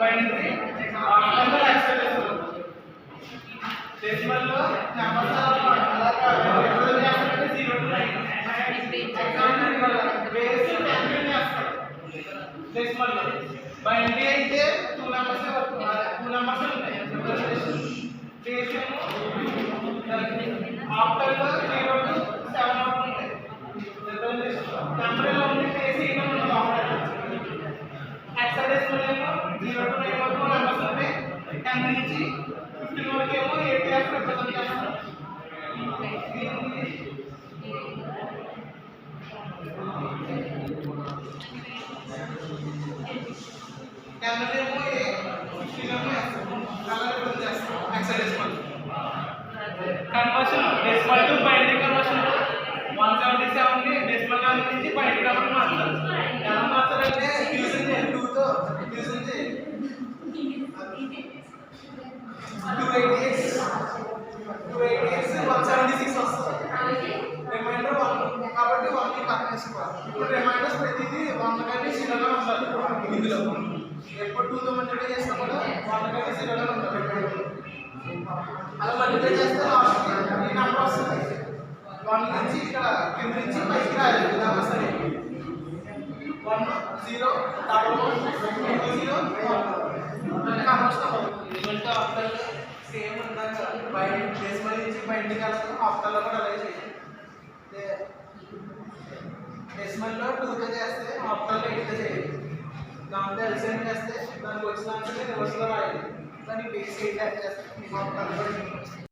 binary octal acceptance decimal లో numbers అలాగా represent చేస్తారంటే 0 to 9 బేస్ 10 ని చేస్తారు డెసిమల్ లో బైనరీ అయితే 2 నెంబర్స్ ఉంటాయి బేస్ ఏమో ఆక్టల్ లో 0 to 7 ఉంటాయి నెంబర్ లో ఉంటే బేస్ ఏమో ఉంటుంది ఆక్టల్ హెక్సాడెసిమల్ ఏమో 0 to 9 వరకు నెంబర్స్ ఉంటాయి 10 నుంచి 15 వరకు ఏమో 8 యాక్స్ రిప్రజెంట్ చేస్తారు ఏమో 15 ఏమో అలా రిప్రజెంట్ చేస్తారు hexadecimal conversion decimal to binary conversion 177 ని డెసిమల్ వాల్యూ నుంచి బైనరీ కన్వర్ట్ మార్చాలి ఎలా మార్చాలంటే ఫ్యూజన్ చేయాలి 2 తో ఫ్యూజన్ చేయాలి 288 176 వస్తుంది రిమైండర్ 1 కాబట్టి 1 ని పక్కన వేసుకోవాలి ఇప్పుడు రిమైండర్స్ ప్రతిదీ 1 కానీ 0 గా ఉండాలి ఇందులో ఎప్పుడు 2 తో మల్టిప్లై చేసినా కూడా 1 కానీ 0 గా ఉండాలి అలా మల్టిప్లై చేస్తే లాస్ట్ ఈ నెంబర్ వస్తుంది 1 నుంచి ఇక్కడ కింద నుంచి పైకి రాయాలి ఇలా వస్తుంది 1 0 1 0 1 కన్వర్షన్ రిజల్ట్ ఆఫ్టర్ సేమ్ ఉందాక బై డెసిమల్ నుంచి బైండింగ్ కలదు ఆఫ్టర్ లో కూడా అలాగే చేయాలి డెసిమల్ లో 2 తో చేస్తే ఆఫ్టర్ లో 8 తో చేయాలి దాంతో ఎల్సిఎం చేస్తే దానికి వచ్చిన ఆన్సర్ రివర్స్ లో రాయాలి దానికి బేస్ 8 యాడ్ చేస్తే మీకు ఆఫ్టర్